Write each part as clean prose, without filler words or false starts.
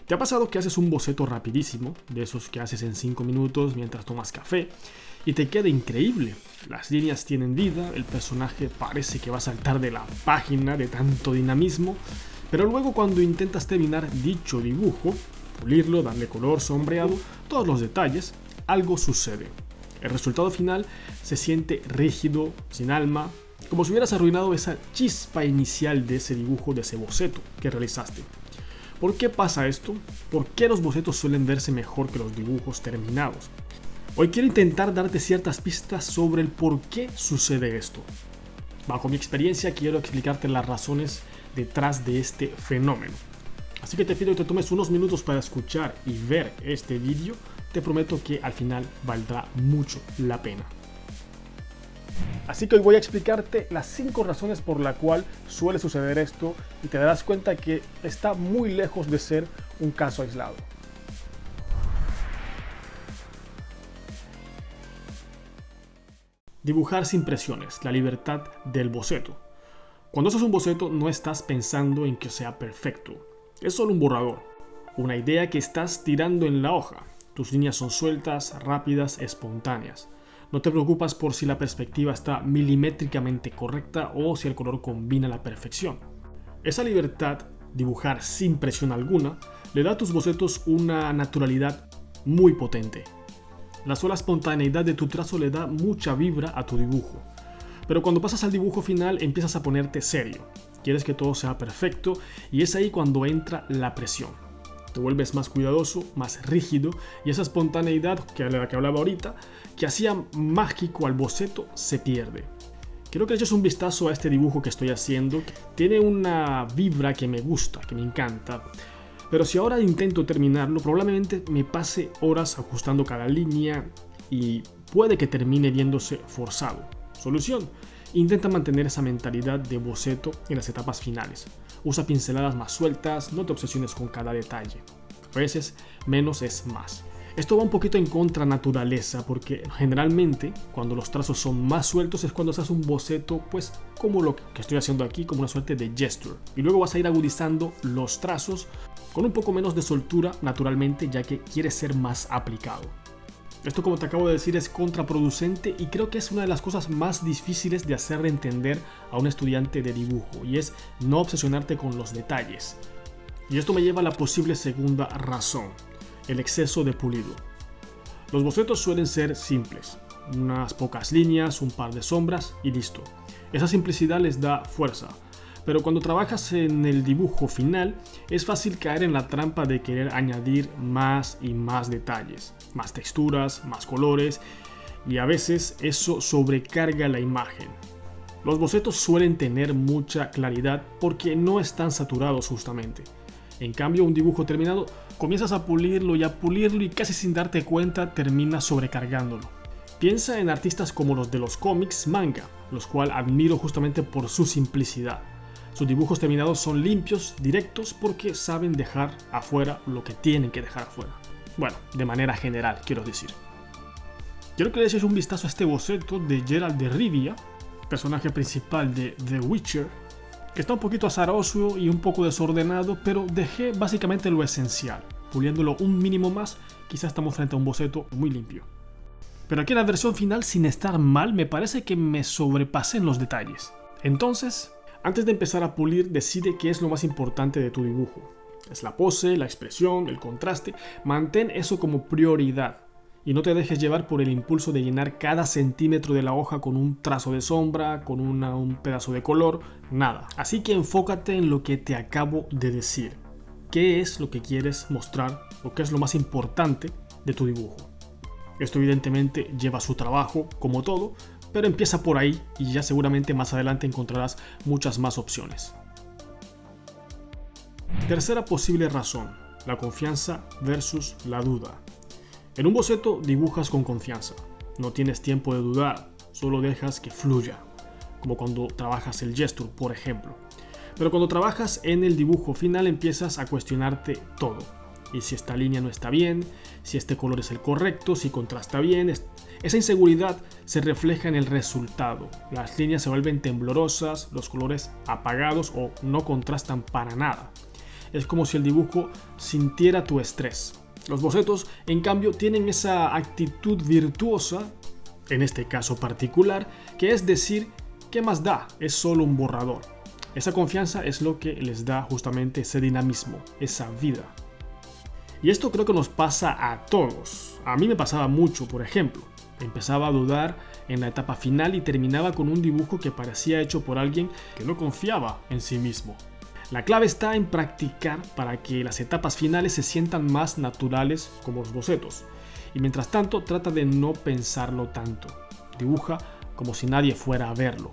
¿Te ha pasado que haces un boceto rapidísimo, de esos que haces en 5 minutos mientras tomas café, y te queda increíble? Las líneas tienen vida, el personaje parece que va a saltar de la página de tanto dinamismo, pero luego cuando intentas terminar dicho dibujo, pulirlo, darle color, sombreado, todos los detalles, algo sucede. El resultado final se siente rígido, sin alma, como si hubieras arruinado esa chispa inicial de ese dibujo, de ese boceto que realizaste. ¿Por qué pasa esto? ¿Por qué los bocetos suelen verse mejor que los dibujos terminados? Hoy quiero intentar darte ciertas pistas sobre el por qué sucede esto. Bajo mi experiencia quiero explicarte las razones detrás de este fenómeno. Así que te pido que te tomes unos minutos para escuchar y ver este vídeo. Te prometo que al final valdrá mucho la pena. Así que hoy voy a explicarte las 5 razones por las cuales suele suceder esto y te darás cuenta que está muy lejos de ser un caso aislado. Dibujar sin presiones, la libertad del boceto. Cuando haces un boceto no estás pensando en que sea perfecto, es solo un borrador, una idea que estás tirando en la hoja. Tus líneas son sueltas, rápidas, espontáneas. No te preocupas por si la perspectiva está milimétricamente correcta o si el color combina a la perfección. Esa libertad, dibujar sin presión alguna, le da a tus bocetos una naturalidad muy potente. La sola espontaneidad de tu trazo le da mucha vibra a tu dibujo. Pero cuando pasas al dibujo final empiezas a ponerte serio. Quieres que todo sea perfecto y es ahí cuando entra la presión. Te vuelves más cuidadoso, más rígido y esa espontaneidad de la que hablaba ahorita, que hacía mágico al boceto, se pierde. Quiero que le eches un vistazo a este dibujo que estoy haciendo. Tiene una vibra que me gusta, que me encanta. Pero si ahora intento terminarlo, probablemente me pase horas ajustando cada línea y puede que termine viéndose forzado. Solución: intenta mantener esa mentalidad de boceto en las etapas finales. Usa pinceladas más sueltas, no te obsesiones con cada detalle. A veces, menos es más. Esto va un poquito en contra naturaleza, porque generalmente cuando los trazos son más sueltos es cuando se hace un boceto, pues como lo que estoy haciendo aquí, como una suerte de gesture. Y luego vas a ir agudizando los trazos con un poco menos de soltura naturalmente, ya que quieres ser más aplicado. Esto, como te acabo de decir, es contraproducente y creo que es una de las cosas más difíciles de hacerle entender a un estudiante de dibujo, y es no obsesionarte con los detalles. Y esto me lleva a la posible segunda razón: el exceso de pulido. Los bocetos suelen ser simples, unas pocas líneas, un par de sombras y listo. Esa simplicidad les da fuerza. Pero cuando trabajas en el dibujo final, es fácil caer en la trampa de querer añadir más y más detalles, más texturas, más colores, y a veces eso sobrecarga la imagen. Los bocetos suelen tener mucha claridad porque no están saturados justamente. En cambio, un dibujo terminado, comienzas a pulirlo y casi sin darte cuenta terminas sobrecargándolo. Piensa en artistas como los de los cómics manga, los cuales admiro justamente por su simplicidad. Sus dibujos terminados son limpios, directos, porque saben dejar afuera lo que tienen que dejar afuera. Bueno, de manera general, quiero decir. Quiero que le eches un vistazo a este boceto de Geralt de Rivia, personaje principal de The Witcher, que está un poquito azaroso y un poco desordenado, pero dejé básicamente lo esencial. Puliéndolo un mínimo más, quizás estamos frente a un boceto muy limpio. Pero aquí en la versión final, sin estar mal, me parece que me sobrepasé en los detalles. Entonces, antes de empezar a pulir, decide qué es lo más importante de tu dibujo. Es la pose, la expresión, el contraste. Mantén eso como prioridad y no te dejes llevar por el impulso de llenar cada centímetro de la hoja con un trazo de sombra, con un pedazo de color, nada. Así que enfócate en lo que te acabo de decir. ¿Qué es lo que quieres mostrar o qué es lo más importante de tu dibujo? Esto evidentemente lleva su trabajo, como todo, pero empieza por ahí y ya seguramente más adelante encontrarás muchas más opciones. Tercera posible razón: la confianza versus la duda. En un boceto dibujas con confianza, no tienes tiempo de dudar, solo dejas que fluya, como cuando trabajas el gesture, por ejemplo. Pero cuando trabajas en el dibujo final empiezas a cuestionarte todo. Y si esta línea no está bien, si este color es el correcto, si contrasta bien. Esa inseguridad se refleja en el resultado. Las líneas se vuelven temblorosas, los colores apagados o no contrastan para nada. es como si el dibujo sintiera tu estrés. Los bocetos, en cambio, tienen esa actitud virtuosa, en este caso particular, que es decir, ¿qué más da? Es solo un borrador. Esa confianza es lo que les da justamente ese dinamismo, esa vida. Y esto creo que nos pasa a todos. A mí me pasaba mucho, por ejemplo. Empezaba a dudar en la etapa final y terminaba con un dibujo que parecía hecho por alguien que no confiaba en sí mismo. La clave está en practicar para que las etapas finales se sientan más naturales como los bocetos. Y mientras tanto, trata de no pensarlo tanto. Dibuja como si nadie fuera a verlo.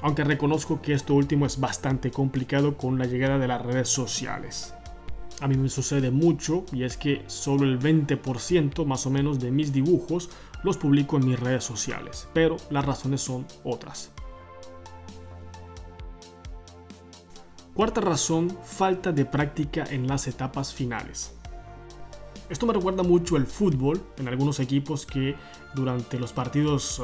Aunque reconozco que esto último es bastante complicado con la llegada de las redes sociales. A mí me sucede mucho y es que solo el 20% más o menos de mis dibujos los publico en mis redes sociales, pero las razones son otras. Cuarta razón, falta de práctica en las etapas finales. Esto me recuerda mucho el fútbol, en algunos equipos que durante los partidos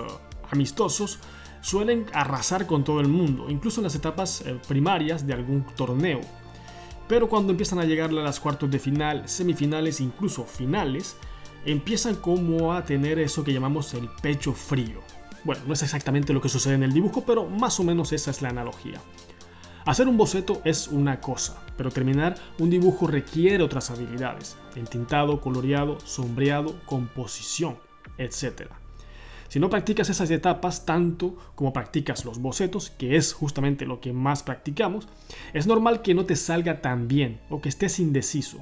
amistosos suelen arrasar con todo el mundo, incluso en las etapas primarias de algún torneo. Pero cuando empiezan a llegar a las cuartos de final, semifinales e incluso finales, empiezan como a tener eso que llamamos el pecho frío. Bueno, no es exactamente lo que sucede en el dibujo, pero más o menos esa es la analogía. Hacer un boceto es una cosa, pero terminar un dibujo requiere otras habilidades: entintado, coloreado, sombreado, composición, etc. Si no practicas esas etapas tanto como practicas los bocetos, que es justamente lo que más practicamos, es normal que no te salga tan bien o que estés indeciso.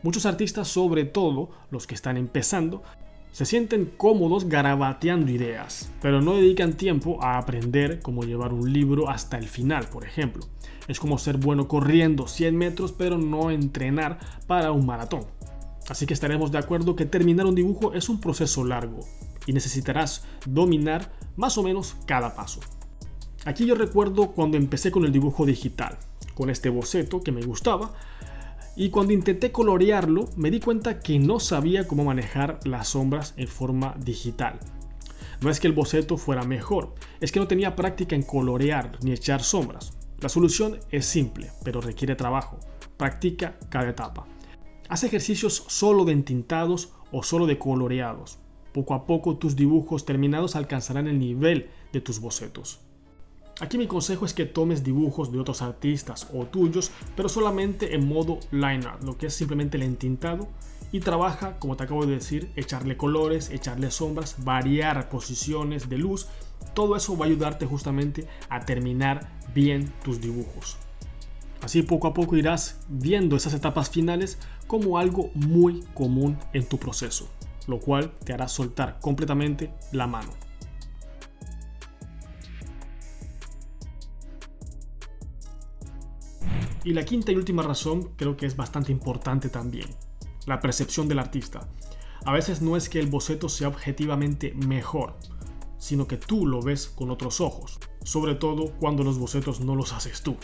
Muchos artistas, sobre todo los que están empezando, se sienten cómodos garabateando ideas, pero no dedican tiempo a aprender cómo llevar un libro hasta el final, por ejemplo. Es como ser bueno corriendo 100 metros, pero no entrenar para un maratón. Así que estaremos de acuerdo que terminar un dibujo es un proceso largo y necesitarás dominar más o menos cada paso. Aquí yo recuerdo cuando empecé con el dibujo digital, con este boceto que me gustaba, y cuando intenté colorearlo me di cuenta que no sabía cómo manejar las sombras en forma digital. No es que el boceto fuera mejor, es que no tenía práctica en colorear ni echar sombras. La solución es simple, pero requiere trabajo. Practica cada etapa. Haz ejercicios solo de entintados o solo de coloreados. Poco a poco tus dibujos terminados alcanzarán el nivel de tus bocetos. Aquí mi consejo es que tomes dibujos de otros artistas o tuyos, pero solamente en modo line art, lo que es simplemente el entintado, y trabaja, como te acabo de decir, echarle colores, echarle sombras, variar posiciones de luz. Todo eso va a ayudarte justamente a terminar bien tus dibujos. Así poco a poco irás viendo esas etapas finales como algo muy común en tu proceso, lo cual te hará soltar completamente la mano. Y la quinta y última razón creo que es bastante importante también: la percepción del artista. A veces no es que el boceto sea objetivamente mejor, sino que tú lo ves con otros ojos, sobre todo cuando los bocetos no los haces tú.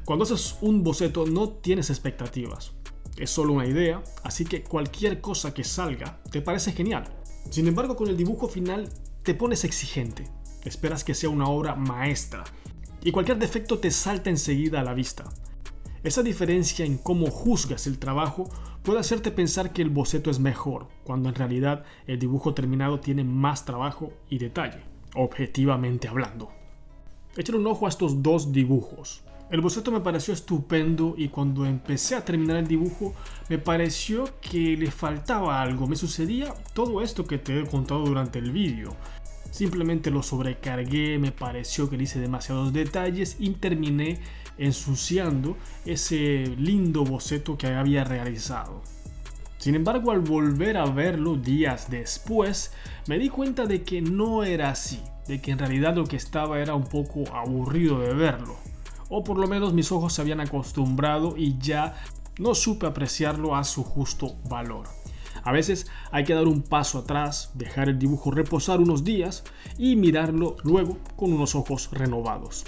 Cuando haces un boceto no tienes expectativas, es solo una idea, así que cualquier cosa que salga te parece genial. Sin embargo, con el dibujo final te pones exigente, esperas que sea una obra maestra, y cualquier defecto te salta enseguida a la vista. Esa diferencia en cómo juzgas el trabajo puede hacerte pensar que el boceto es mejor, cuando en realidad el dibujo terminado tiene más trabajo y detalle, objetivamente hablando. Échale un ojo a estos dos dibujos. El boceto me pareció estupendo y cuando empecé a terminar el dibujo me pareció que le faltaba algo. Me sucedía todo esto que te he contado durante el vídeo. Simplemente lo sobrecargué, me pareció que le hice demasiados detalles y terminé ensuciando ese lindo boceto que había realizado. Sin embargo, al volver a verlo días después, me di cuenta de que no era así, de que en realidad lo que estaba era un poco aburrido de verlo. O por lo menos mis ojos se habían acostumbrado y ya no supe apreciarlo a su justo valor. A veces hay que dar un paso atrás, dejar el dibujo reposar unos días y mirarlo luego con unos ojos renovados.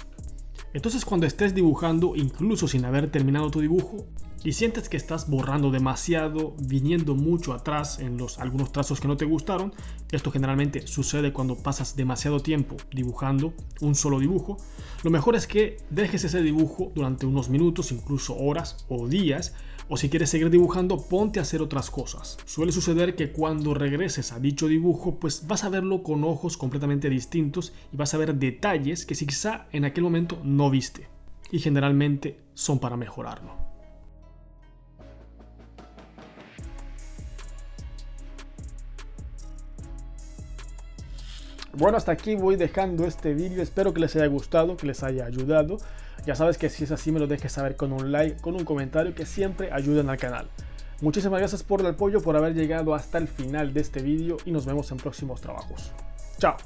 Entonces cuando estés dibujando, incluso sin haber terminado tu dibujo, y sientes que estás borrando demasiado, viniendo mucho atrás en algunos trazos que no te gustaron, esto generalmente sucede cuando pasas demasiado tiempo dibujando un solo dibujo, lo mejor es que dejes ese dibujo durante unos minutos, incluso horas o días, o si quieres seguir dibujando, ponte a hacer otras cosas. Suele suceder que cuando regreses a dicho dibujo, pues vas a verlo con ojos completamente distintos y vas a ver detalles que quizá en aquel momento no viste. Y generalmente son para mejorarlo. Bueno, hasta aquí voy dejando este vídeo. Espero que les haya gustado, que les haya ayudado. Ya sabes que si es así me lo dejes saber con un like, con un comentario, que siempre ayudan al canal. Muchísimas gracias por el apoyo, por haber llegado hasta el final de este vídeo y nos vemos en próximos trabajos. ¡Chao!